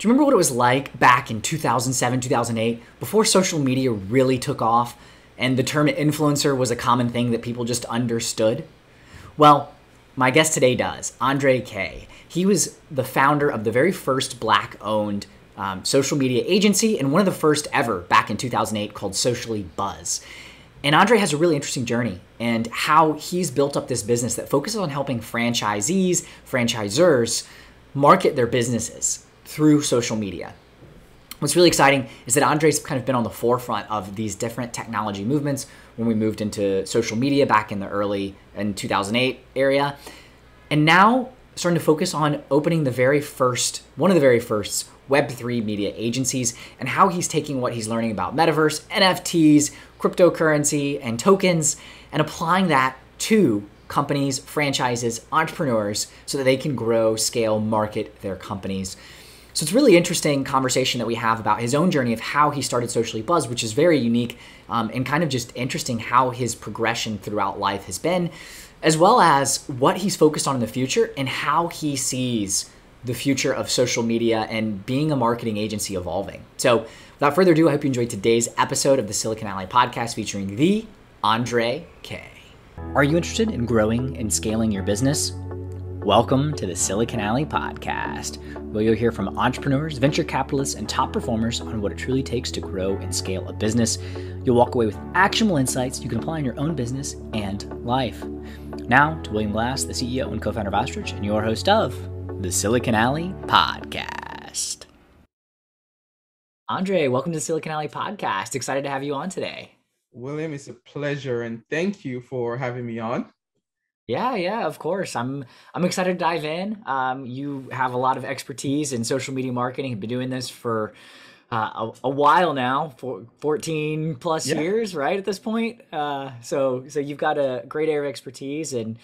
Do you remember what it was like back in 2007, 2008, before social media really took off and the term influencer was a common thing that people just understood? Well, my guest today does, Andre K. He was the founder of the very first Black-owned social media agency and one of the first ever back in 2008 called Sociallybuzz. And Andre has a really interesting journey and how he's built up this business that focuses on helping franchisees, franchisors market their businesses through social media. What's really exciting is that Andre's kind of been on the forefront of these different technology movements when we moved into social media back in the early in 2008 area. And now starting to focus on opening one of the very first Web3 media agencies and how he's taking what he's learning about Metaverse, NFTs, cryptocurrency, and tokens and applying that to companies, franchises, entrepreneurs so that they can grow, scale, market their companies. So it's a really interesting conversation that we have about his own journey of how he started Sociallybuzz, which is very unique and kind of just interesting how his progression throughout life has been, as well as what he's focused on in the future and how he sees the future of social media and being a marketing agency evolving. So without further ado, I hope you enjoyed today's episode of the Silicon Alley podcast featuring the Andre K. Are you interested in growing and scaling your business? Welcome to the Silicon Alley podcast, where you'll hear from entrepreneurs, venture capitalists, and top performers on what it truly takes to grow and scale a business. You'll walk away with actionable insights you can apply in your own business and life. Now to William Glass, the CEO and co-founder of Ostrich, and your host of the Silicon Alley podcast. Andre, welcome to the Silicon Alley podcast. Excited to have you on today. William, it's a pleasure, and thank you for having me on. Yeah, of course. I'm excited to dive in. You have a lot of expertise in social media marketing. You've been doing this for a while now, for 14 plus years, right? At this point, so you've got a great area of expertise, and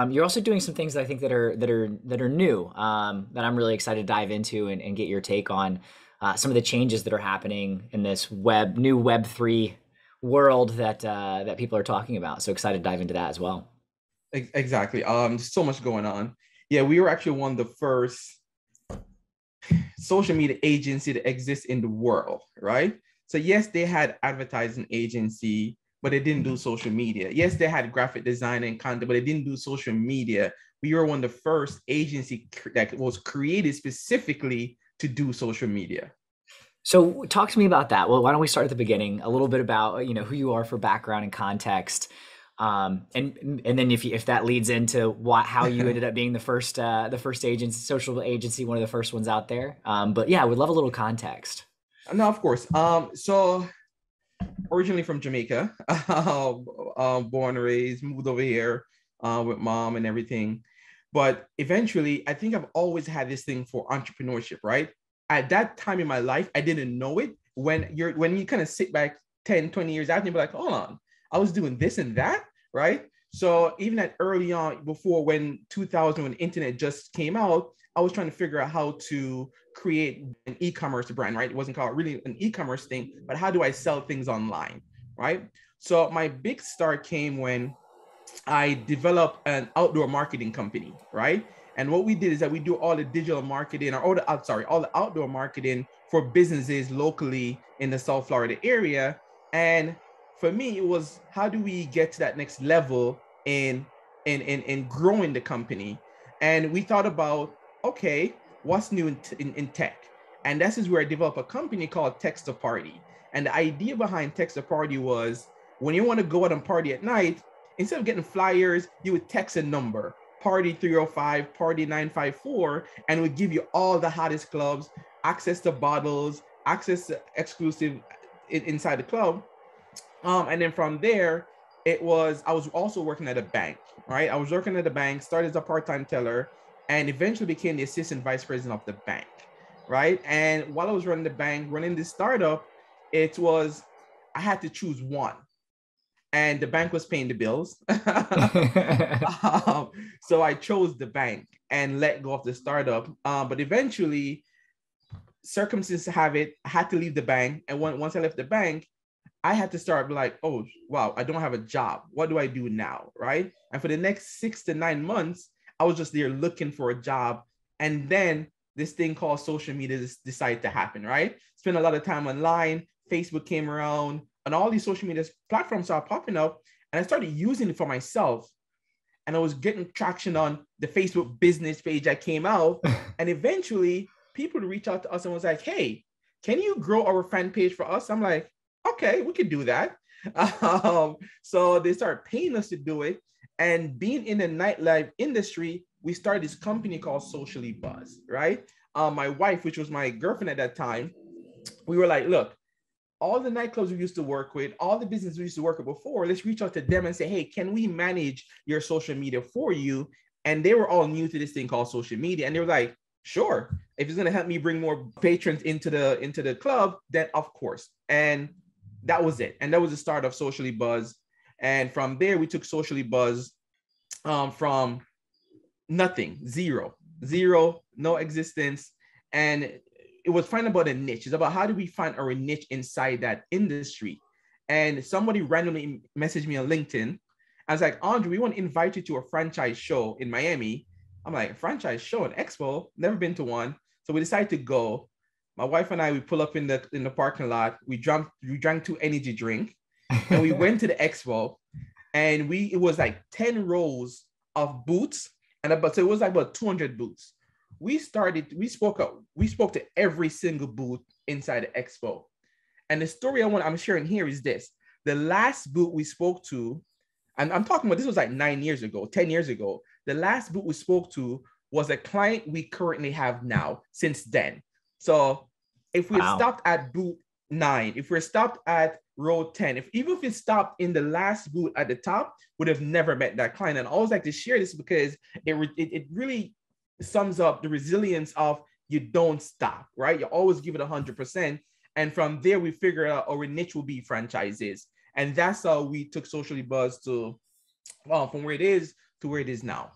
you're also doing some things that I think that are new that I'm really excited to dive into and get your take on some of the changes that are happening in this new Web3 world that people are talking about. So excited to dive into that as well. Exactly. So much going on. Yeah, we were actually one of the first social media agency that exists in the world, right? So yes, they had advertising agency, but they didn't do social media. Yes, they had graphic design and content, but they didn't do social media. We were one of the first agency that was created specifically to do social media. So talk to me about that. Well, why don't we start at the beginning, a little bit about who you are for background and context. And then if that leads into how you ended up being the first agency, social agency, one of the first ones out there. But yeah, I would love a little context. No, of course. So originally from Jamaica, born and raised, moved over here with mom and everything. But eventually, I think I've always had this thing for entrepreneurship, right? At that time in my life, I didn't know it. When you kind of sit back 10, 20 years after, you'll be like, hold on, I was doing this and that, right? So even at early on, before when 2000, when internet just came out, I was trying to figure out how to create an e-commerce brand, right? It wasn't called really an e-commerce thing, but how do I sell things online, right? So my big start came when I developed an outdoor marketing company, right? And what we did is that we do all the digital marketing all the outdoor marketing for businesses locally in the South Florida area. And for me, it was how do we get to that next level in growing the company? And we thought about, okay, what's new in tech? And this is where I developed a company called Text to Party. And the idea behind Text to Party was when you want to go out and party at night, instead of getting flyers, you would text a number, party 305, party 954, and it would give you all the hottest clubs, access to bottles, access to exclusive inside the club. And then from there, I was also working at a bank, right? I was working at a bank, started as a part-time teller, and eventually became the assistant vice president of the bank, right? And while I was running the bank, running this startup, I had to choose one. And the bank was paying the bills. So I chose the bank and let go of the startup. But eventually, circumstances have it, I had to leave the bank. And once I left the bank, I had to start like, oh, wow, I don't have a job. What do I do now, right? And for the next 6 to 9 months, I was just there looking for a job. And then this thing called social media decided to happen, right? Spent a lot of time online. Facebook came around, and all these social media platforms started popping up, and I started using it for myself. And I was getting traction on the Facebook business page that came out. And eventually people would reach out to us and was like, hey, can you grow our fan page for us? I'm like, okay, we could do that. So they started paying us to do it. And being in the nightlife industry, we started this company called Sociallybuzz, right? My wife, which was my girlfriend at that time, we were like, look, all the nightclubs we used to work with, all the business we used to work with before, let's reach out to them and say, hey, can we manage your social media for you? And they were all new to this thing called social media. And they were like, sure, if it's going to help me bring more patrons into the club, then of course. And that was it. And that was the start of Sociallybuzz. And from there, we took Sociallybuzz from nothing, zero, no existence. And it was finding about a niche. It's about how do we find our niche inside that industry. And somebody randomly messaged me on LinkedIn. I was like, Andre, we want to invite you to a franchise show in Miami. I'm like, franchise show, an expo? Never been to one. So we decided to go. My wife and I, we pull up in the parking lot. We drank 2 energy drink, and we went to the expo. And it was like 10 rows of booths, so it was like about 200 booths. We spoke to every single booth inside the expo. And the story I'm sharing here is this. The last booth we spoke to, and I'm talking about, this was like 10 years ago. The last booth we spoke to was a client we currently have now since then. So if we had stopped at booth 9, if we're stopped at row 10, even if it stopped in the last booth at the top, would have never met that client. And I always like to share this because it really sums up the resilience of you don't stop, right? You always give it 100%. And from there, we figure out our niche will be franchises. And that's how we took Sociallybuzz to, from where it is to where it is now.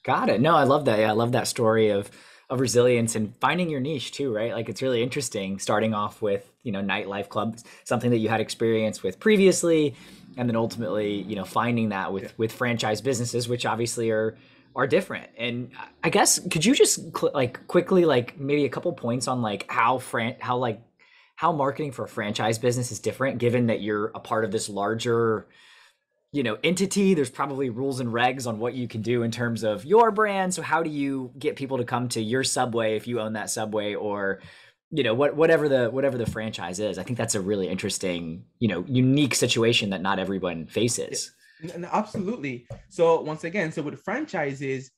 Got it. No, I love that. Yeah, I love that story of resilience and finding your niche too, right? Like it's really interesting starting off with, nightlife clubs, something that you had experience with previously, and then ultimately, finding that with franchise businesses, which obviously are different. And I guess, could you just quickly, maybe a couple points on how marketing for a franchise business is different, given that you're a part of this larger, entity? There's probably rules and regs on what you can do in terms of your brand. So how do you get people to come to your Subway if you own that Subway, or, whatever the franchise is? I think that's a really interesting, unique situation that not everyone faces. Absolutely. So once again, with franchises,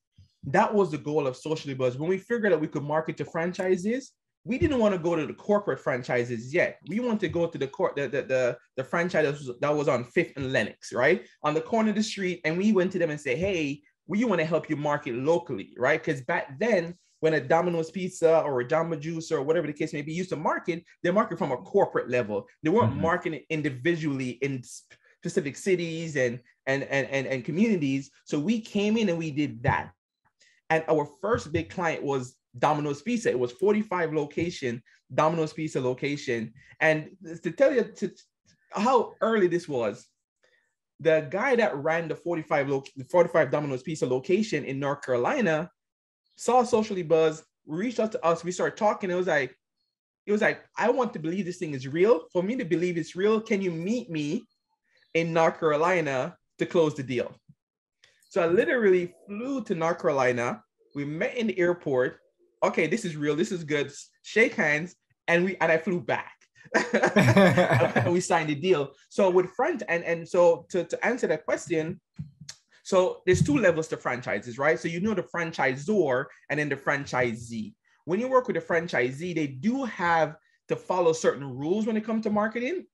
that was the goal of Sociallybuzz. When we figured out we could market to franchises, we didn't want to go to the corporate franchises yet. We wanted to go to the franchise that was on 5th and Lenox, right? On the corner of the street. And we went to them and said, hey, we want to help you market locally, right? Because back then, when a Domino's Pizza or a Jamba Juice or whatever the case may be used to market, they market from a corporate level. They weren't marketing individually in specific cities and communities. So we came in and we did that. And our first big client was Domino's Pizza. It was 45 location, Domino's Pizza location. And to tell you how early this was, the guy that ran the 45 Domino's Pizza location in North Carolina saw Sociallybuzz, reached out to us. We started talking. It was like, I want to believe this thing is real. For me to believe it's real, can you meet me in North Carolina to close the deal? So I literally flew to North Carolina. We met in the airport. Okay, this is real. This is good. Shake hands. And I flew back. And we signed the deal. So with so to answer that question, so there's 2 levels to franchises, right? So the franchisor and then the franchisee. When you work with a franchisee, they do have to follow certain rules when it comes to marketing.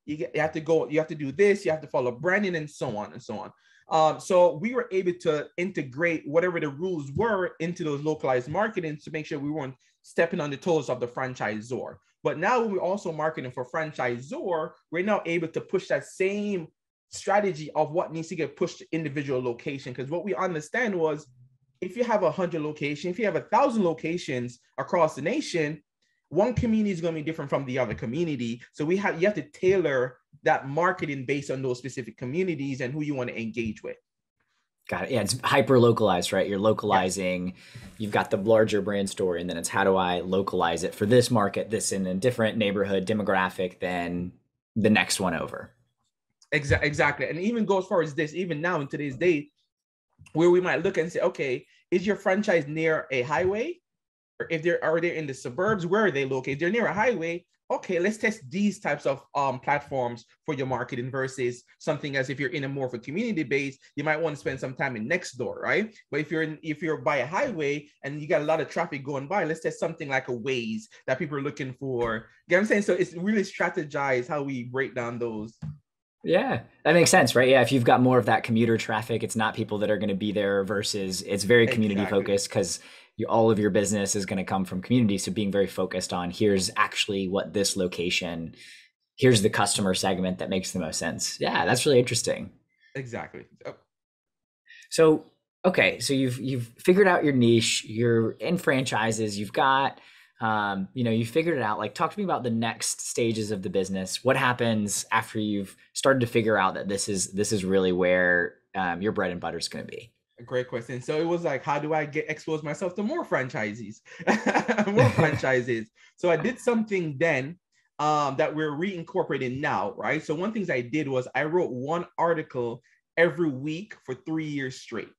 You have to do this, you have to follow branding, and so on and so on. So we were able to integrate whatever the rules were into those localized marketing to make sure we weren't stepping on the toes of the franchisor. But now when we're also marketing for franchisor, we're now able to push that same strategy of what needs to get pushed to individual location. Because what we understand was, if you have 100 locations, if you have 1,000 locations across the nation, one community is going to be different from the other community. So you have to tailor that marketing based on those specific communities and who you want to engage with. Got it. Yeah, it's hyper localized, right? You're Yes, localizing, you've got the larger brand story, and then it's how do I localize it for this market, this in a different neighborhood demographic than the next one over. exactly. And even go as far as this, even now in today's day, where we might look and say, okay, is your franchise near a highway? Or if they're are they in the suburbs, where are they located? If they're near a highway, okay, let's test these types of platforms for your marketing versus something as if you're in a more of a community base, you might want to spend some time in next door, right? But if you're by a highway and you got a lot of traffic going by, let's test something like a Waze that people are looking for. You know what I'm saying? So it's really strategize how we break down those. Yeah, that makes sense, right? Yeah, if you've got more of that commuter traffic, it's not people that are going to be there versus it's very community Exactly. focused because all of your business is going to come from community. So being very focused on here's actually what this location, here's the customer segment that makes the most sense. Yeah, that's really interesting. Exactly. So, okay, so you've figured out your niche, you're in franchises, you've got you figured it out. Like talk to me about the next stages of the business. What happens after you've started to figure out that this is really where your bread and butter is going to be? A great question. So it was like, how do I get expose myself to more franchisees, more franchises? So I did something then that we're reincorporating now, right? So one things I did was I wrote one article every week for 3 years straight,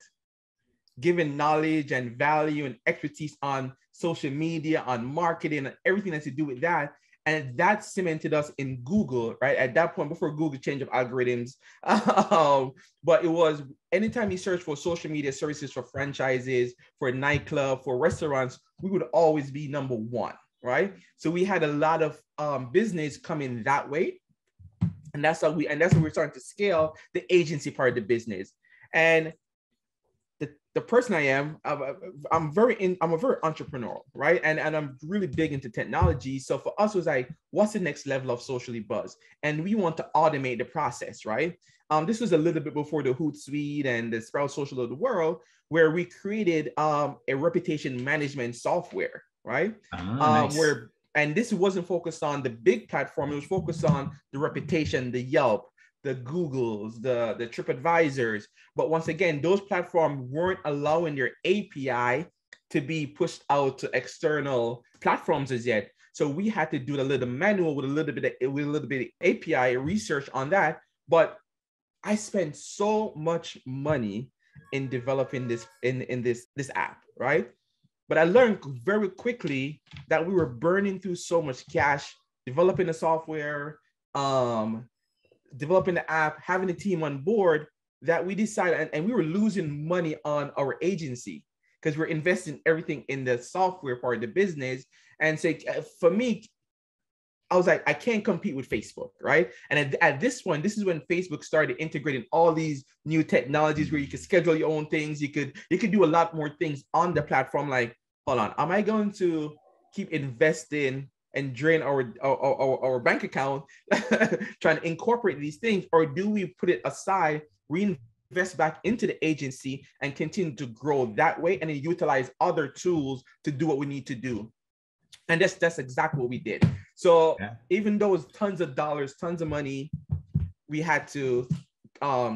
giving knowledge and value and expertise on social media, on marketing, and everything that's to do with that. And that cemented us in Google, right? At that point, before Google change of algorithms. But it was anytime you search for social media services for franchises, for a nightclub, for restaurants, we would always be number one, right? So we had a lot of business coming that way. And that's how we're starting to scale the agency part of the business. And the person I am, I'm a very entrepreneurial, right? And I'm really big into technology. So for us, it was like, what's the next level of Sociallybuzz? And we want to automate the process, right? This was a little bit before the Hootsuite and the Sprout Social of the world, where we created a reputation management software, right? Ah, nice. Where and this wasn't focused on the big platform; it was focused on the reputation, the Yelp, the Googles, the TripAdvisors. But once again, those platforms weren't allowing their API to be pushed out to external platforms as yet. So we had to do a little manual with a little bit of API research on that. But I spent so much money in developing this app, right? But I learned very quickly that we were burning through so much cash developing the software, developing the app, having the team on board, that we decided, and we were losing money on our agency because we're investing everything in the software part of the business. And so for me, I was like, I can't compete with Facebook, right? And at this point, this is when Facebook started integrating all these new technologies where you could schedule your own things. You could do a lot more things on the platform. Like, hold on, am I going to keep investing and drain our bank account trying to incorporate these things, or do we put it aside, reinvest back into the agency and continue to grow that way, and then utilize other tools to do what we need to do? And that's exactly what we did. So Yeah. even though it's tons of dollars, tons of money, we had to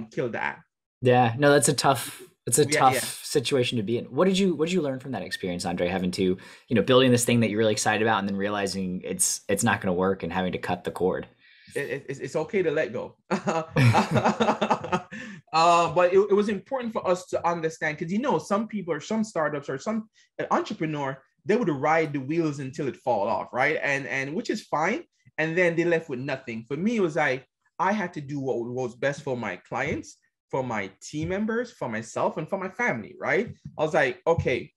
kill that. Yeah, no, that's a Yeah. tough situation to be in. What did you learn from that experience, Andre, having to, building this thing that you're really excited about and then realizing it's not going to work and having to cut the cord? It's okay to let go. But it was important for us to understand, because some people or some startups or some entrepreneur, they would ride the wheels until it fall off, right? And which is fine. And then they left with nothing. For me, it was like I had to do what was best for my clients, for my team members, for myself, and for my family, right? I was like, okay,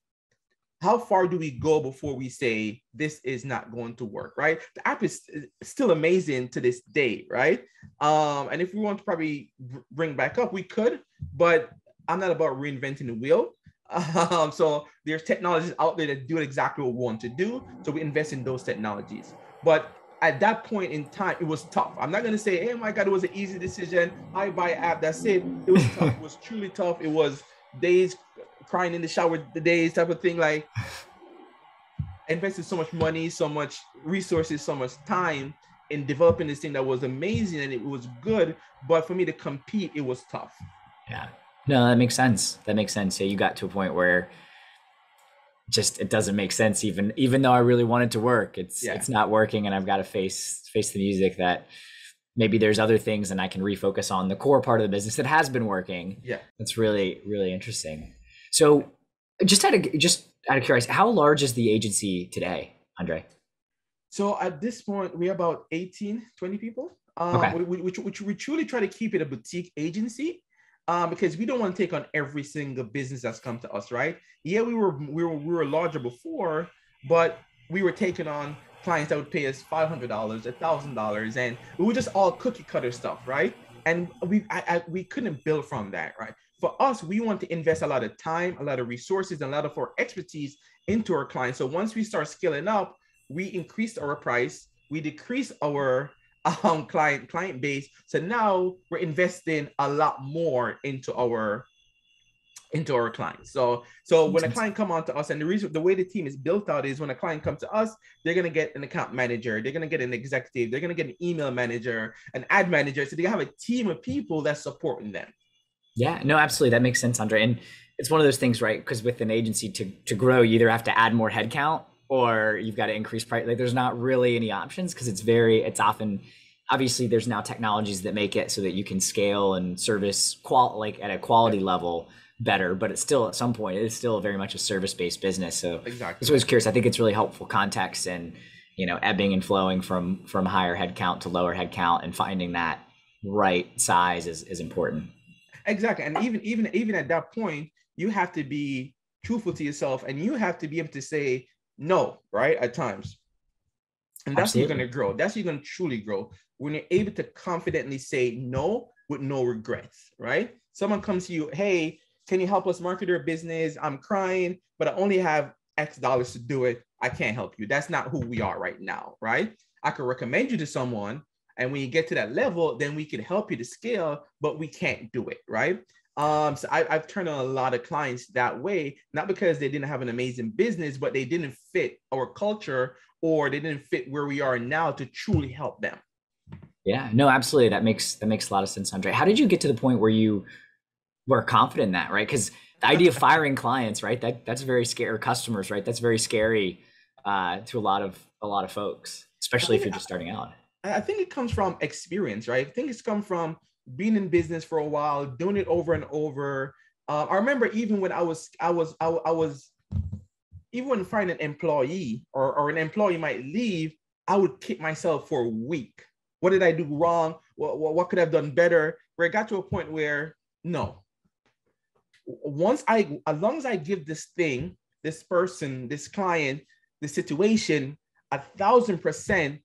how far do we go before we say this is not going to work, right? The app is still amazing to this day, right? And if we want to probably bring back up, we could, but I'm not about reinventing the wheel. So there's technologies out there that do exactly what we want to do, so we invest in those technologies. But at that point in time, it was tough. I'm not going to say, hey, my God, it was an easy decision. I buy an app, that's it. It was tough. It was truly tough. It was days crying in the shower, the days type of thing. Like, I invested so much money, so much resources, so much time in developing this thing that was amazing and it was good. But for me to compete, it was tough. Yeah. No, that makes sense. That makes sense. Yeah, you got to a point where just it doesn't make sense, even though I really want it to work. Yeah. It's not working, and I've got to face the music that maybe there's other things, and I can refocus on the core part of the business that has been working. Yeah. That's really interesting. So, just out of curiosity, how large is the agency today, Andre? So at this point, we're about 18, 20 people. Okay. We truly try to keep it a boutique agency, because we don't want to take on every single business that's come to us, right? Yeah, we were larger before, but we were taking on clients that would pay us $500, $1,000, and we were just all cookie cutter stuff, right? And we couldn't build from that, right? For us, we want to invest a lot of time, a lot of resources, and a lot of our expertise into our clients. So once we start scaling up, we increased our price, we decreased our client base. So now we're investing a lot more into our clients. So Makes when a sense. client come on to us, and the way the team is built out is when a client comes to us, they're gonna get an account manager, they're gonna get an executive, they're gonna get an email manager, an ad manager. So they have a team of people that's supporting them. Yeah, no, absolutely. That makes sense, Andre. And it's one of those things, right? Because with an agency to grow, you either have to add more headcount or you've got to increase price. Like there's not really any options because it's often, obviously there's now technologies that make it so that you can scale and service like at a Yeah, quality level better, but it's still at some point, it is still very much a service-based business. So I was exactly. always curious. I think it's really helpful context and, ebbing and flowing from higher headcount to lower headcount and finding that right size is important. Exactly. And even at that point, you have to be truthful to yourself, and you have to be able to say no, right? At times. And that's how you're going Absolutely. to grow. That's how you're going to truly grow. When you're able to confidently say no with no regrets, right? Someone comes to you, hey, can you help us market our business? I'm crying, but I only have X dollars to do it. I can't help you. That's not who we are right now, right? I could recommend you to someone. And when you get to that level, then we can help you to scale, but we can't do it, right? So I've turned on a lot of clients that way, not because they didn't have an amazing business, but they didn't fit our culture, or they didn't fit where we are now to truly help them. Yeah, no, absolutely. That makes a lot of sense, Andre. How did you get to the point where you were confident in that, right? Because the idea of firing clients, right? That's very scary, or customers, right? That's very scary to a lot of folks, I especially if think you're just starting out. I think it comes from experience, right? I think it's come from being in business for a while, doing it over and over. I remember even when I was even when finding an employee, or an employee might leave, I would kick myself for a week. What did I do wrong? What could I have done better? Where it got to a point where, no, as long as I give this thing, this person, this client, this situation 1,000%,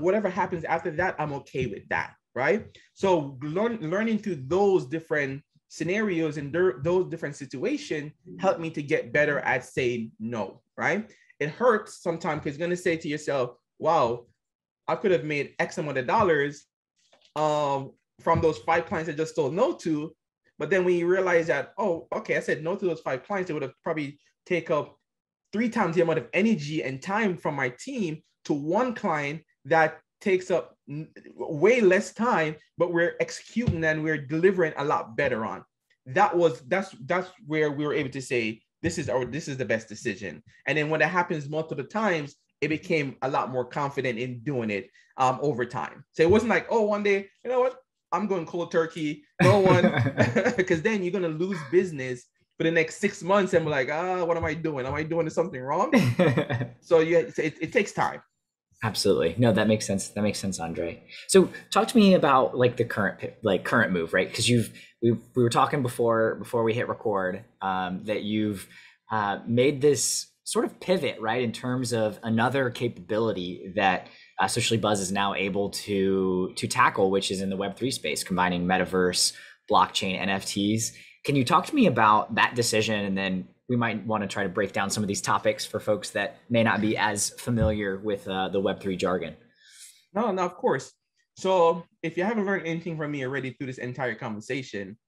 whatever happens after that, I'm okay with that, right? So learning through those different scenarios and those different situations helped me to get better at saying no, right? It hurts sometimes because you're gonna say to yourself, wow, I could have made X amount of dollars from those 5 clients I just told no to. But then when you realize that, oh, okay, I said no to those 5 clients, it would have probably take up 3 times the amount of energy and time from my team to one client that takes up way less time, but we're executing and we're delivering a lot better on. That's where we were able to say this is the best decision. And then when that happens multiple times, it became a lot more confident in doing it over time. So it wasn't like, oh, one day, you know what, I'm going cold turkey. No one, because then you're gonna lose business for the next 6 months and be like, what am I doing? Am I doing something wrong? So yeah, it takes time. Absolutely. No, that makes sense. That makes sense, Andre. So talk to me about like the current move, right? Because we were talking before we hit record, that you've made this sort of pivot, right, in terms of another capability that Sociallybuzz is now able to tackle, which is in the Web3 space, combining metaverse, blockchain, NFTs. Can you talk to me about that decision, and then we might want to try to break down some of these topics for folks that may not be as familiar with the Web3 jargon. No, no, of course. So if you haven't learned anything from me already through this entire conversation,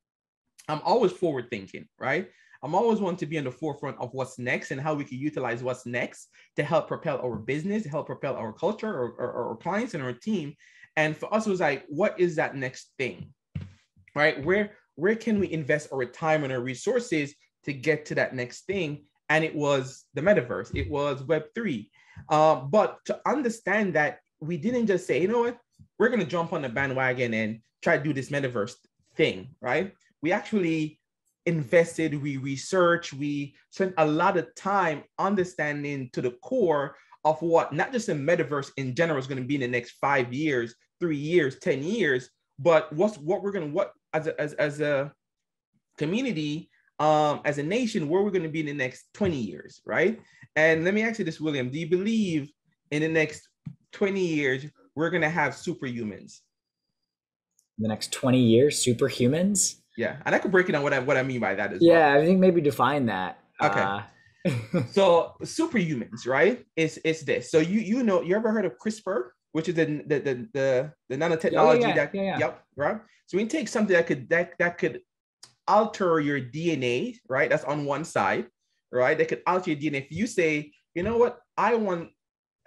I'm always forward thinking, right? I'm always wanting to be on the forefront of what's next and how we can utilize what's next to help propel our business, help propel our culture, or our clients and our team. And for us, it was like, what is that next thing? Right? where can we invest our time and our resources to get to that next thing? And it was the metaverse. It was Web3. But to understand that, we didn't just say, you know what, we're going to jump on the bandwagon and try to do this metaverse thing, right? We actually invested, we researched, we spent a lot of time understanding to the core of what not just the metaverse in general is going to be in the next 5 years, 3 years, 10 years, but what we're going to, what as a community, as a nation, where we're going to be in the next 20 years, right? And let me ask you this, William, do you believe in the next 20 years, we're going to have superhumans? The next 20 years, superhumans? Yeah, and I could break it down what I mean by that as well. Yeah, I think maybe define that. Okay. So superhumans, right? It's this. So you know, you ever heard of CRISPR, which is the nanotechnology yep, right? So we take something that could alter your DNA, right? That's on one side, right? That could alter your DNA. If you say, you know what, I want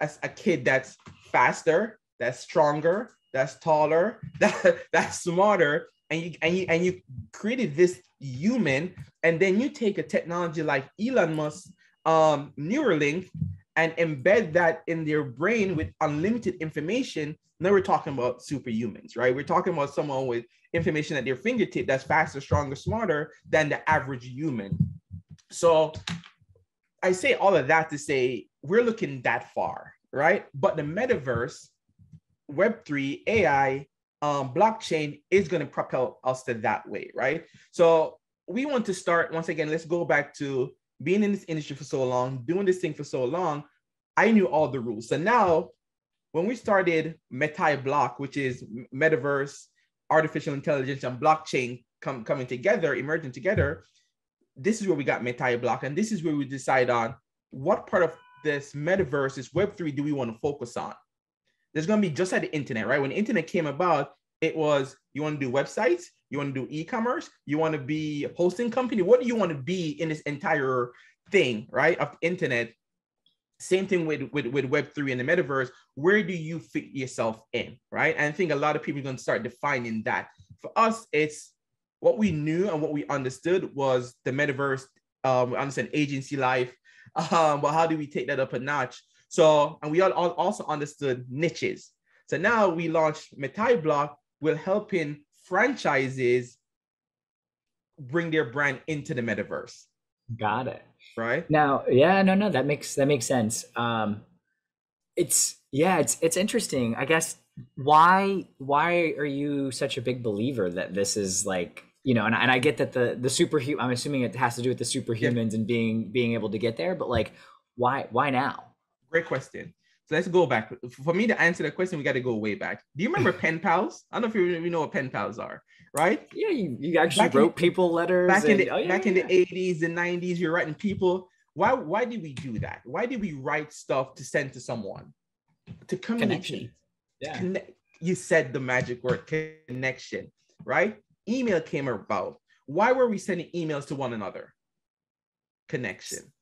a kid that's faster, that's stronger, that's taller, that's smarter, and you created this human, and then you take a technology like Elon Musk Neuralink and embed that in their brain with unlimited information. Now we're talking about superhumans, right? We're talking about someone with information at their fingertip that's faster, stronger, smarter than the average human. So I say all of that to say we're looking that far, right? But the metaverse, Web3, AI, blockchain is going to propel us to that way, right? So we want to start, once again, let's go back to being in this industry for so long, doing this thing for so long. I knew all the rules. So now when we started Metaiblock, which is metaverse, artificial intelligence, and blockchain coming together, emerging together, this is where we got Metaiblock. And this is where we decide on what part of this metaverse, this Web3, do we want to focus on? There's going to be just like the internet, right? When the internet came about, it was, you want to do websites, you want to do e-commerce, you want to be a hosting company. What do you want to be in this entire thing, right? Of the internet. Same thing with Web3 and the metaverse. Where do you fit yourself in, right? And I think a lot of people are going to start defining that. For us, it's what we knew and what we understood was the metaverse. We understand agency life, but how do we take that up a notch? So, and we all also understood niches. So now we launched Metaiblock, will helping franchises bring their brand into the metaverse. Got it. Right now, yeah, no, that makes sense. It's interesting, I guess. Why are you such a big believer that this is like, you know, and I get that the superhuman, I'm assuming it has to do with the superhumans and being able to get there, but like, why now? Great question. So let's go back. For me to answer that question, we got to go way back. Do you remember pen pals? I don't know if you know what pen pals are, right? Yeah, you actually wrote people letters. Back in the 80s and 90s, you're writing people. Why did we do that? Why did we write stuff to send to someone? To communicate. Yeah. Connect. You said the magic word, connection, right? Email came about. Why were we sending emails to one another? Connection.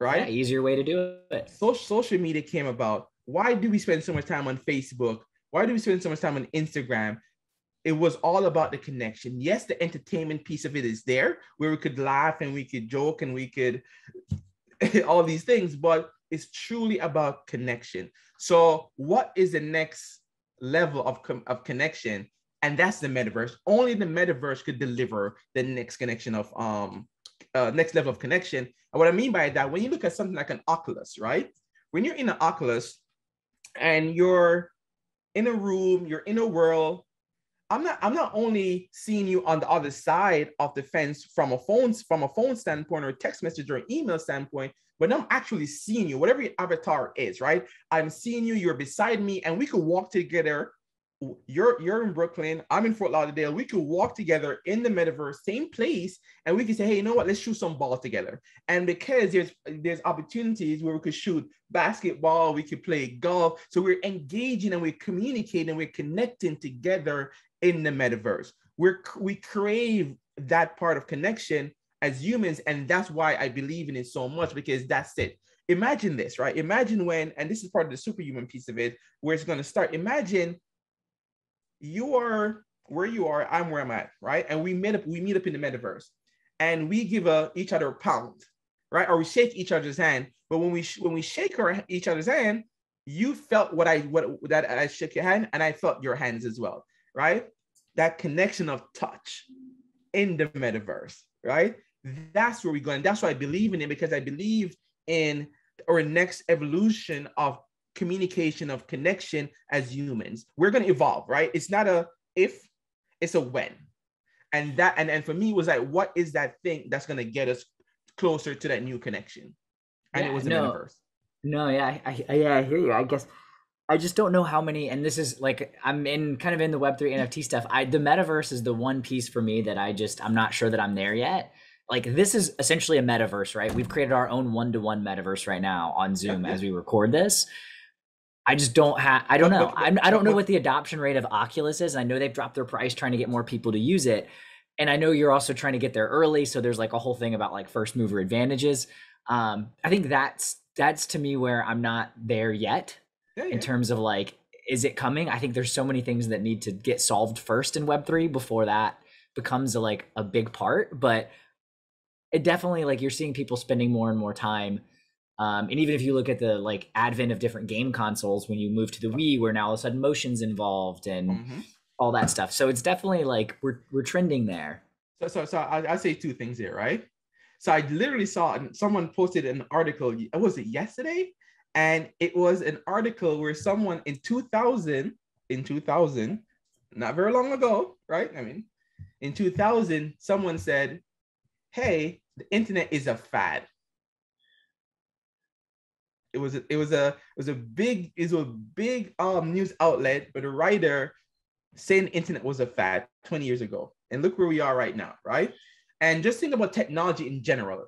Right? Yeah, easier way to do it. Social media came about. Why do we spend so much time on Facebook? Why do we spend so much time on Instagram? It was all about the connection. Yes, the entertainment piece of it is there, where we could laugh and we could joke and we could all these things, but it's truly about connection. So what is the next level of connection? And that's the metaverse. Only the metaverse could deliver the next connection of next level of connection. And what I mean by that, when you look at something like an Oculus, right? When you're in an Oculus and you're in a room, you're in a world, I'm not only seeing you on the other side of the fence from a phone standpoint or a text message or an email standpoint, but I'm actually seeing you, whatever your avatar is, right? I'm seeing you, you're beside me, and we could walk together. You're in Brooklyn, I'm in Fort Lauderdale. We could walk together in the metaverse, same place, and we could say, hey, you know what? Let's shoot some ball together. And because there's opportunities where we could shoot basketball, we could play golf. So we're engaging and we're communicating and we're connecting together in the metaverse. We crave that part of connection as humans, and that's why I believe in it so much, because that's it. Imagine this, right? Imagine when, and this is part of the superhuman piece of it, where it's going to start. Imagine you are where you are, I'm where I'm at, right? And we meet up in the metaverse, and we give each other a pound, right? Or we shake each other's hand. But when we shake each other's hand, you felt what that I shook your hand, and I felt your hands as well, right? That connection of touch in the metaverse, right? That's where we go, and that's why I believe in it, because I believe in our next evolution of communication, of connection as humans. We're going to evolve, right? It's not a if, it's a when. And that, and for me, it was like, what is that thing that's going to get us closer to that new connection? And it was the metaverse. No, yeah, I hear you. I guess I just don't know how many, and this is like, I'm in kind of in the Web3 NFT stuff. The metaverse is the one piece for me that I'm not sure that I'm there yet. Like, this is essentially a metaverse, right? We've created our own one-to-one metaverse right now on Zoom as we record this. I just don't have, I don't know. I don't know what the adoption rate of Oculus is. I know they've dropped their price trying to get more people to use it. And I know you're also trying to get there early. So there's like a whole thing about like first mover advantages. I think that's to me where I'm not there yet in terms of like, is it coming? I think there's so many things that need to get solved first in Web3 before that becomes a big part. But it definitely, like, you're seeing people spending more and more time. And even if you look at the like advent of different game consoles, when you move to the Wii, where now all of a sudden motion's involved and all that stuff. So it's definitely like we're trending there. So I say two things here, right? So I literally saw someone posted an article. Was it yesterday? And it was an article where someone in 2000, not very long ago, right? I mean, in 2000, someone said, "Hey, the internet is a fad." It was a big news outlet, but a writer saying the internet was a fad 20 years ago. And look where we are right now, right? And just think about technology in general.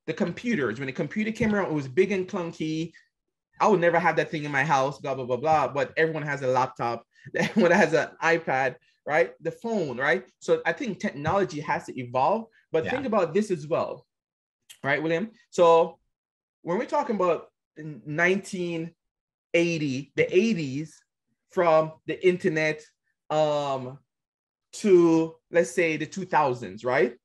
The computers, when the computer came around, it was big and clunky. I would never have that thing in my house, blah, blah, blah, blah. But everyone has a laptop. Everyone has an iPad, right? The phone, right? So I think technology has to evolve. But think about this as well, right, William? So when we're talking about 1980, the 80s, from the internet to, let's say, the 2000s, right?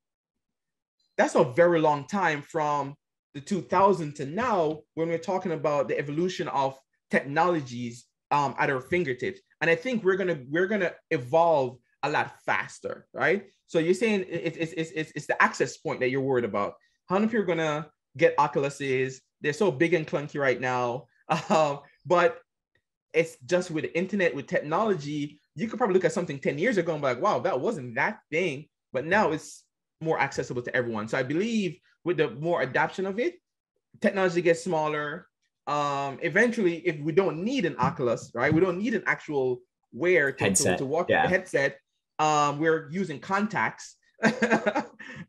That's a very long time from the 2000s to now, when we're talking about the evolution of technologies at our fingertips. And I think we're gonna evolve a lot faster, right? So you're saying it's the access point that you're worried about. How many people are gonna get Oculuses? They're so big and clunky right now. But it's just with the internet, with technology, you could probably look at something 10 years ago and be like, wow, that wasn't that thing. But now it's more accessible to everyone. So I believe with the more adoption of it, technology gets smaller. Eventually, if we don't need an Oculus, right? We don't need an actual wear to walk the headset. We're using contacts. I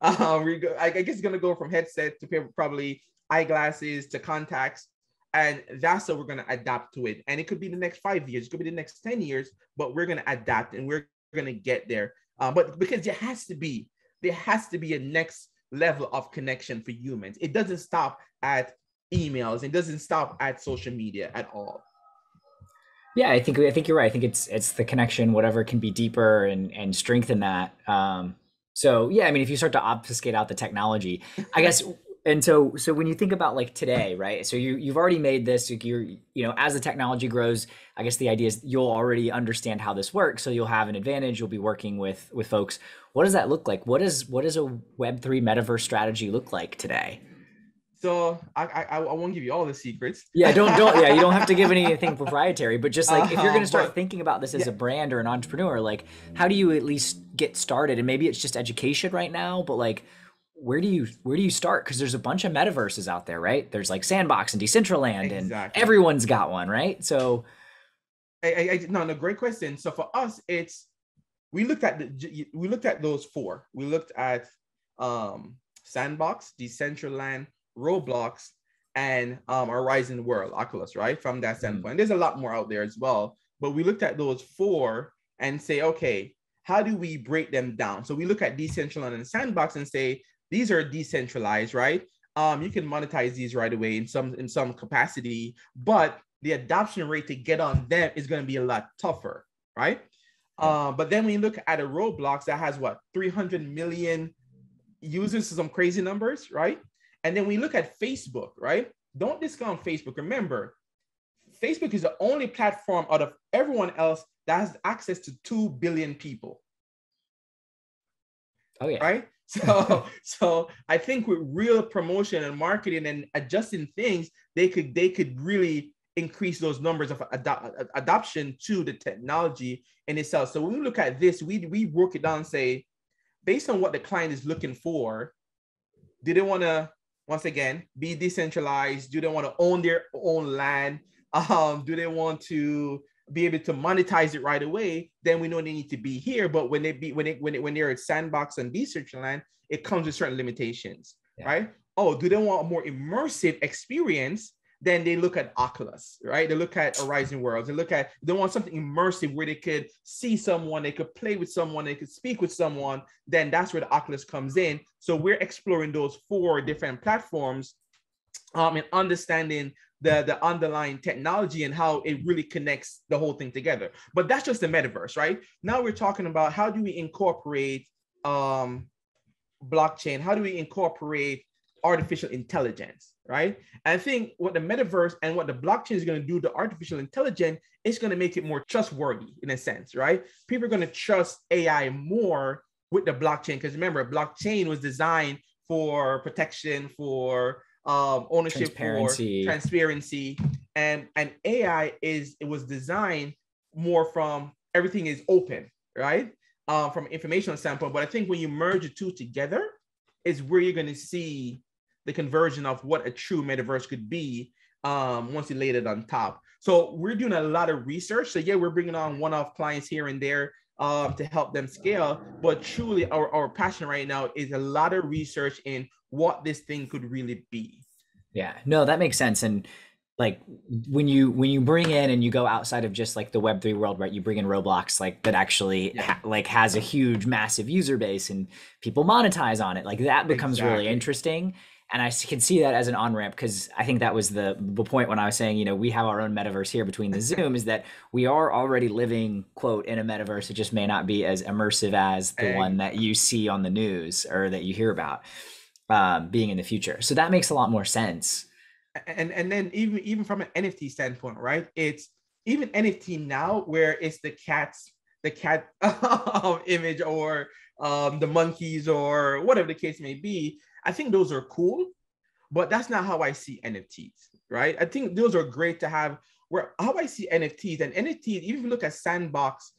guess it's going to go from headset to probably eyeglasses to contacts. And that's how we're going to adapt to it. And it could be the next 5 years, it could be the next 10 years, but we're going to adapt and we're going to get there. But because there has to be a next level of connection for humans. It doesn't stop at emails. It doesn't stop at social media at all. Yeah, I think you're right. I think it's the connection, whatever can be deeper and strengthen that. So yeah, I mean, if you start to obfuscate out the technology, I guess. And so when you think about like today, right? So you've already made this, as the technology grows, I guess the idea is you'll already understand how this works. So you'll have an advantage. You'll be working with folks. What does that look like? What does a Web3 metaverse strategy look like today? So I won't give you all the secrets. Yeah, don't yeah, you don't have to give anything proprietary, but just like if you're going to start thinking about this as a brand or an entrepreneur, like how do you at least get started? And maybe it's just education right now, but like where do you start? Because there's a bunch of metaverses out there, right? There's like Sandbox and Decentraland, and everyone's got one, right? So, no, great question. So for us, we looked at those four. We looked at Sandbox, Decentraland, Roblox, and Horizon World, Oculus, right? From that standpoint, there's a lot more out there as well. But we looked at those four and say, okay, how do we break them down? So we look at Decentraland and Sandbox and say, these are decentralized, right? You can monetize these right away in some capacity, but the adoption rate to get on them is going to be a lot tougher, right? But then when you look at a Roblox that has what, 300 million users, some crazy numbers, right? And then we look at Facebook, right? Don't discount Facebook. Remember, Facebook is the only platform out of everyone else that has access to 2 billion people. Oh yeah. Right. So I think with real promotion and marketing and adjusting things, they could really increase those numbers of adoption to the technology in itself. So when we look at this, we work it down and say, based on what the client is looking for, do they want to, once again, be decentralized? Do they want to own their own land? Do they want to be able to monetize it right away? Then we know they need to be here. But when they're at sandbox and decentralized, it comes with certain limitations, right? Oh, do they want a more immersive experience? Then they look at Oculus, right? They look at Horizon Worlds. They want something immersive where they could see someone, they could play with someone, they could speak with someone. Then that's where the Oculus comes in. So we're exploring those 4 different platforms, and understanding the underlying technology and how it really connects the whole thing together. But that's just the metaverse, right? Now we're talking about how do we incorporate blockchain? How do we incorporate artificial intelligence, right? And I think what the metaverse and what the blockchain is going to do to artificial intelligence is going to make it more trustworthy in a sense, right? People are going to trust AI more with the blockchain, because remember, blockchain was designed for protection, for ownership, for transparency, and AI was designed more from everything is open, right? From an informational standpoint. But I think when you merge the two together is where you're going to see the conversion of what a true metaverse could be once you laid it on top. So we're doing a lot of research. So yeah, we're bringing on one-off clients here and there to help them scale. But truly our passion right now is a lot of research in what this thing could really be. Yeah, no, that makes sense. And like when you bring in and you go outside of just like the Web3 world, right? You bring in Roblox, like that actually has a huge, massive user base and people monetize on it. Like that becomes really interesting. And I can see that as an on-ramp, because I think that was the point when I was saying, you know, we have our own metaverse here between the Zoom, is that we are already living, quote, in a metaverse. It just may not be as immersive as the one that you see on the news or that you hear about being in the future. So that makes a lot more sense. And then even from an NFT standpoint, right? It's even NFT now where it's the cat image or the monkeys or whatever the case may be. I think those are cool, but that's not how I see NFTs, right? I think those are great to have. Where how I see NFTs, and NFTs, even if you look at Sandbox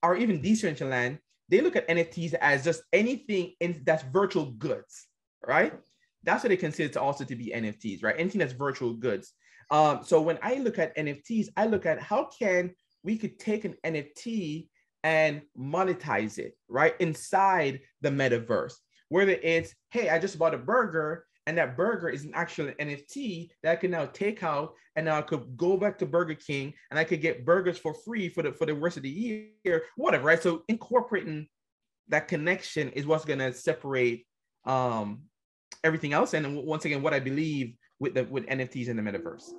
or even Decentraland, they look at NFTs as just anything that's virtual goods, right? That's what they consider to also to be NFTs, right? Anything that's virtual goods. So when I look at NFTs, I look at how can we could take an NFT and monetize it, right? Inside the metaverse. Whether it's, hey, I just bought a burger and that burger is an actual NFT that I can now take out and now I could go back to Burger King and I could get burgers for free for the rest of the year, whatever, right? So incorporating that connection is what's going to separate everything else. And once again, what I believe with NFTs in the metaverse.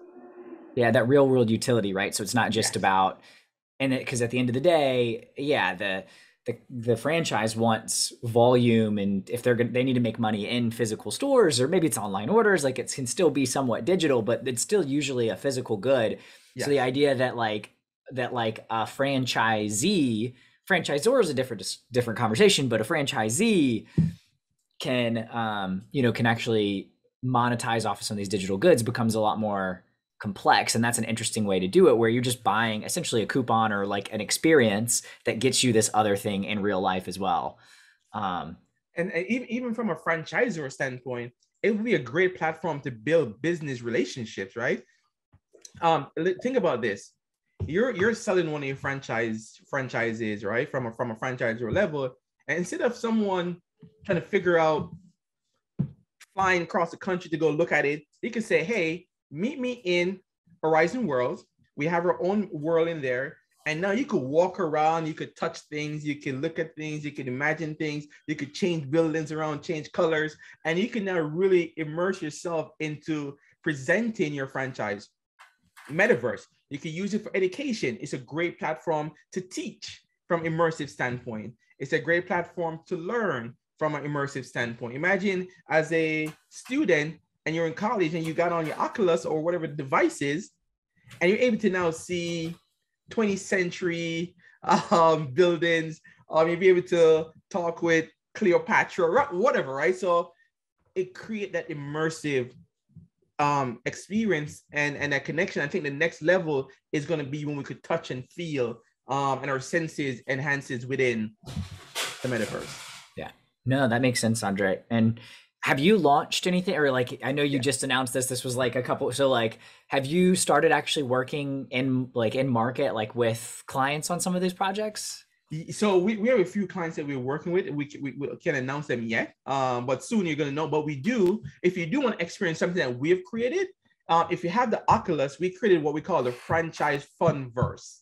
Yeah, that real world utility, right? So it's not just about, and because at the end of the day, yeah, the franchise wants volume, and if they need to make money in physical stores, or maybe it's online orders, like it can still be somewhat digital, but it's still usually a physical good. Yes. So the idea that like a franchisor is a different conversation, but a franchisee can can actually monetize off of some of these digital goods becomes a lot more complex. And that's an interesting way to do it, where you're just buying essentially a coupon or like an experience that gets you this other thing in real life as well. And even from a franchisor standpoint, it would be a great platform to build business relationships, right? Think about this. You're selling one of your franchises, right? From a franchisor level. And instead of someone trying to figure out flying across the country to go look at it, you can say, hey, meet me in Horizon Worlds. We have our own world in there. And now you could walk around, you could touch things, you can look at things, you can imagine things, you could change buildings around, change colors, and you can now really immerse yourself into presenting your franchise. Metaverse, you can use it for education. It's a great platform to teach. from immersive standpoint. It's a great platform to learn from an immersive standpoint. Imagine as a student and you're in college and you got on your Oculus or whatever device is, and you're able to now see 20th century buildings. You'll be able to talk with Cleopatra, whatever, right? So it create that immersive experience and that connection. I think the next level is going to be when we could touch and feel and our senses enhances within the metaverse. Yeah. No, that makes sense, Andre. And have you launched anything, or like, I know you just announced this. This was like a couple. So like, have you started actually working in market, like with clients on some of these projects? So we have a few clients that we're working with. We can't announce them yet, but soon you're going to know. But we do, if you do want to experience something that we have created, if you have the Oculus, we created what we call the franchise funverse,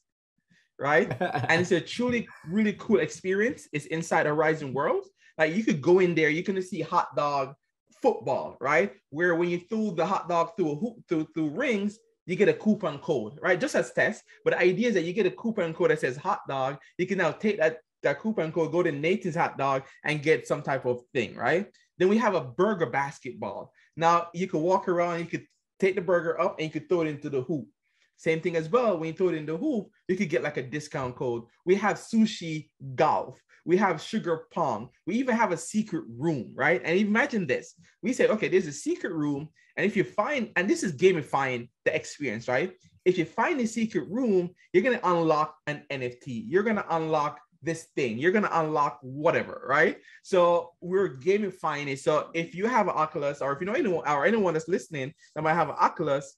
right? And it's a truly, really cool experience. It's inside Horizon World. Like you could go in there, you can see hot dog football, right? Where when you throw the hot dog through a hoop, through rings, you get a coupon code, right? Just as test. But the idea is that you get a coupon code that says hot dog. You can now take that coupon code, go to Nathan's hot dog and get some type of thing, right? Then we have a burger basketball. Now you could walk around, you could take the burger up and you could throw it into the hoop. Same thing as well. When you throw it in the hoop, you could get like a discount code. We have sushi golf. We have sugar pong. We even have a secret room, right? And imagine this. We said, okay, there's a secret room. And if you find, and this is gamifying the experience, right? If you find a secret room, you're going to unlock an NFT. You're going to unlock this thing. You're going to unlock whatever, right? So we're gamifying it. So if you have an Oculus, or if you know anyone, or anyone that's listening that might have an Oculus,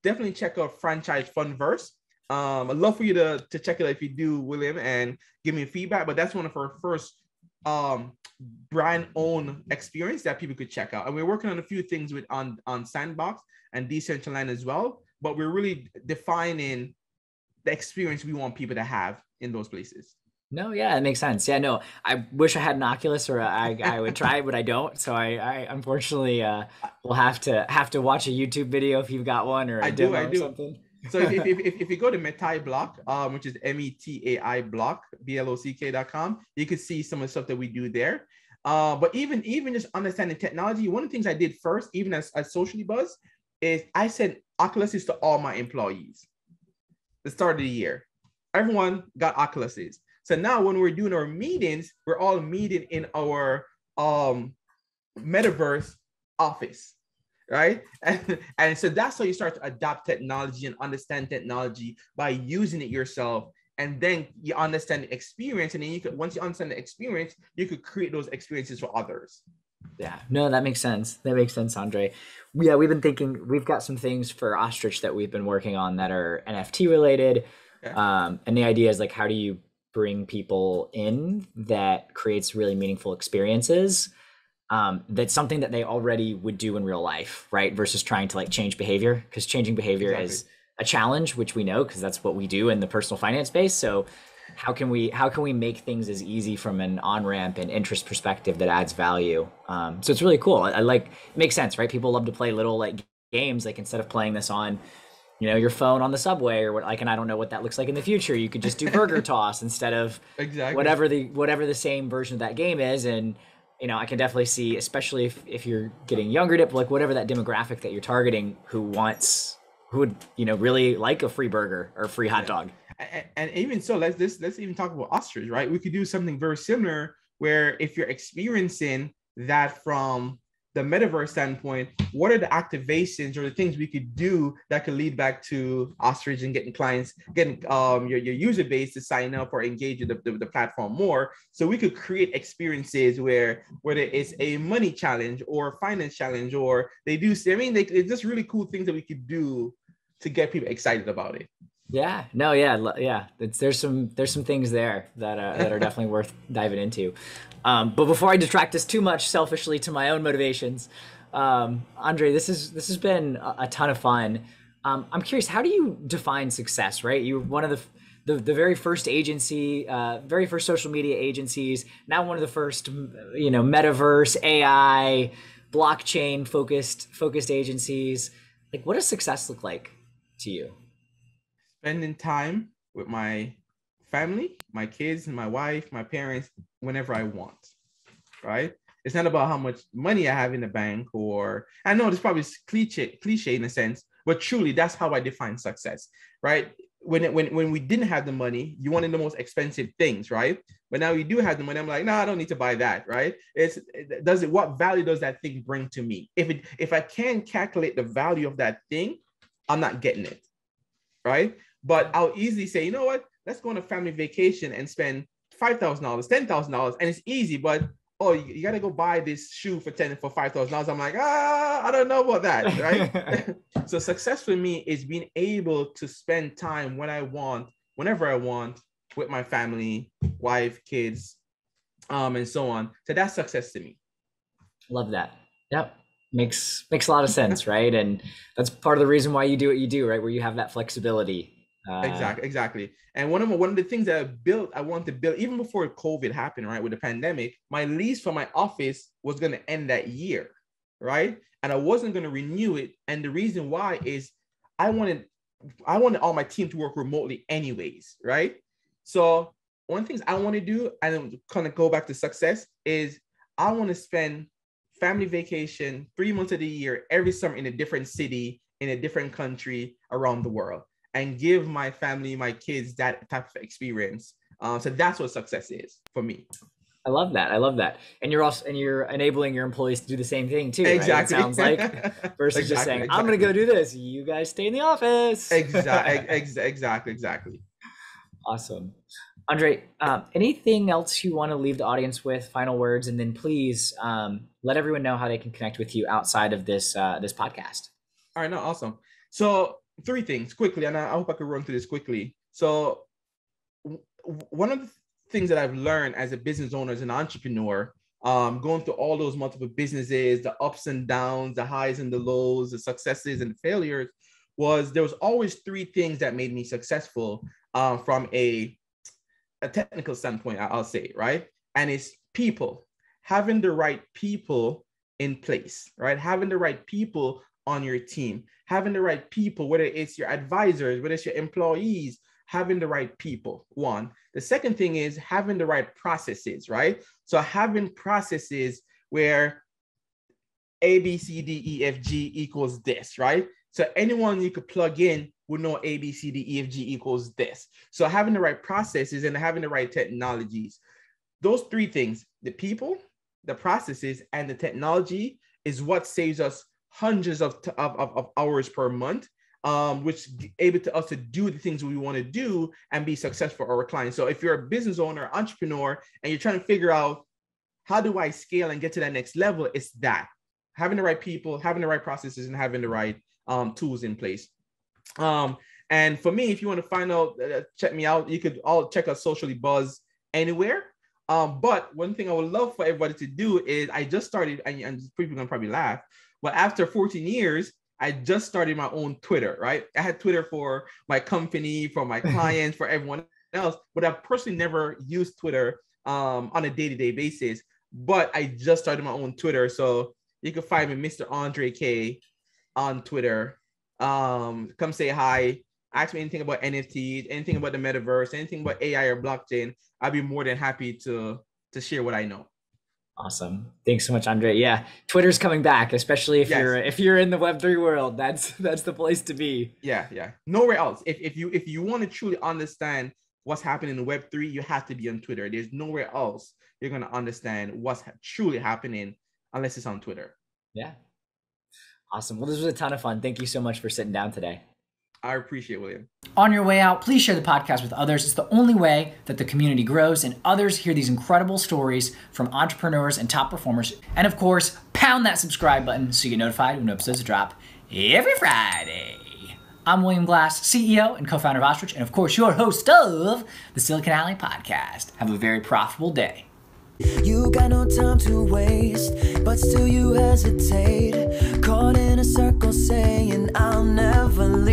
definitely check out Franchise Funverse. I'd love for you to check it out if you do, William, and give me feedback. But that's one of our first brand-owned experience that people could check out. And we're working on a few things with on Sandbox and Decentraland as well. But we're really defining the experience we want people to have in those places. No, yeah, it makes sense. Yeah, no, I wish I had an Oculus, or I would try, but I don't. So I unfortunately will have to watch a YouTube video if you've got one, or a demo or something. So if you go to Metaiblock, which is METAI block, BLOCK.com, you can see some of the stuff that we do there. But even just understanding technology, one of the things I did first, even as Sociallybuzz, is I sent Oculuses to all my employees. The start of the year, everyone got Oculuses. So now when we're doing our meetings, we're all meeting in our metaverse office, right? And so that's how you start to adopt technology and understand technology by using it yourself. And then you understand the experience. And then you could, once you understand the experience, you could create those experiences for others. Yeah, no, that makes sense. That makes sense, Andre. Yeah, we've been thinking, we've got some things for Ostrich that we've been working on that are NFT related. Yeah. And the idea is like, how do you bring people in that creates really meaningful experiences? That's something that they already would do in real life, right? Versus trying to like change behavior, because changing behavior is a challenge, which we know because that's what we do in the personal finance space. So how can we make things as easy from an on-ramp and interest perspective that adds value? So it's really cool. I like, it makes sense, right? People love to play little like games, like instead of playing this on, you know, your phone on the subway or what, like, and I don't know what that looks like in the future. You could just do burger toss instead of whatever the same version of that game is. And, you know, I can definitely see, especially if you're getting younger, like whatever that demographic that you're targeting, who would, you know, really like a free burger or a free hot dog. And even so, let's even talk about Ostrich, right? We could do something very similar where if you're experiencing that from the metaverse standpoint, what are the activations or the things we could do that could lead back to Ostrich and getting clients, getting your user base to sign up or engage with the platform more? So we could create experiences where whether it's a money challenge or a finance challenge, or they do, I mean, it's just really cool things that we could do to get people excited about it. Yeah, no, yeah. There's some things there that are definitely worth diving into. But before I detract us too much selfishly to my own motivations, Andre, this has been a ton of fun. I'm curious, how do you define success? Right, you're one of the very first agency, very first social media agencies. Now one of the first, you know, metaverse, AI, blockchain focused agencies. Like, what does success look like to you? Spending time with my family, my kids, my wife, my parents, whenever I want, right? It's not about how much money I have in the bank, or I know this probably is cliche in a sense, but truly that's how I define success, right? When we didn't have the money, you wanted the most expensive things, right? But now you do have the money. I'm like, no, I don't need to buy that, right? What value does that thing bring to me? If I can't calculate the value of that thing, I'm not getting it, right? But I'll easily say, you know what? Let's go on a family vacation and spend $5,000, $10,000, and it's easy. But oh, you got to go buy this shoe for $5,000. I'm like, I don't know about that, right? So success for me is being able to spend time when I want, whenever I want, with my family, wife, kids, and so on. So that's success to me. Love that. Yep. Makes a lot of sense, right? And that's part of the reason why you do what you do, right? Where you have that flexibility. Exactly. And one of the things that I want to build, even before COVID happened, right, with the pandemic, my lease for my office was going to end that year, right? And I wasn't going to renew it. And the reason why is I wanted all my team to work remotely anyways, right? So one of the things I want to do, and kind of go back to success, is I want to spend family vacation 3 months of the year, every summer, in a different city, in a different country around the world, and give my family, my kids, that type of experience. So that's what success is for me. I love that. And you're enabling your employees to do the same thing too. Exactly. Right? It sounds like versus just saying, I'm going to go do this. You guys stay in the office. Exactly. Awesome. Andre, anything else you want to leave the audience with, final words, and then please let everyone know how they can connect with you outside of this podcast. All right, no, awesome. So 3 things quickly, and I hope I can run through this quickly. So one of the things that I've learned as a business owner, as an entrepreneur, going through all those multiple businesses, the ups and downs, the highs and the lows, the successes and the failures, was there was always 3 things that made me successful from a technical standpoint, I'll say, right? And it's people, having the right people in place, right? Having the right people on your team, having the right people, whether it's your advisors, whether it's your employees, having the right people, one. The second thing is having the right processes, right? So having processes where A, B, C, D, E, F, G equals this, right? So anyone you could plug in would know A, B, C, D, E, F, G equals this. So having the right processes and having the right technologies, those 3 things, the people, the processes, and the technology, is what saves us hundreds of hours per month, which able to us to do the things we want to do and be successful for our clients. So if you're a business owner, entrepreneur, and you're trying to figure out how do I scale and get to that next level, it's that having the right people, having the right processes, and having the right tools in place. And for me, if you want to find out, check me out. You could all check out Sociallybuzz anywhere. But one thing I would love for everybody to do is I just started, and people gonna probably laugh, but after 14 years, I just started my own Twitter, right? I had Twitter for my company, for my clients, for everyone else, but I've personally never used Twitter on a day-to-day basis. But I just started my own Twitter. So you can find me, Mr. Andre K, on Twitter. Come say hi. Ask me anything about NFTs, anything about the metaverse, anything about AI or blockchain. I'd be more than happy to share what I know. Awesome. Thanks so much, Andre. Yeah, Twitter's coming back, especially if you're in the Web3 world. That's the place to be. Yeah. Nowhere else. If you want to truly understand what's happening in Web3, you have to be on Twitter. There's nowhere else you're going to understand what's truly happening unless it's on Twitter. Yeah. Awesome. Well, this was a ton of fun. Thank you so much for sitting down today. I appreciate it, William. On your way out, please share the podcast with others. It's the only way that the community grows and others hear these incredible stories from entrepreneurs and top performers. And of course, pound that subscribe button so you get notified when episodes drop every Friday. I'm William Glass, CEO and co-founder of Ostrich, and of course, your host of the Silicon Alley Podcast. Have a very profitable day. You got no time to waste, but still you hesitate. Caught in a circle saying, I'll never leave.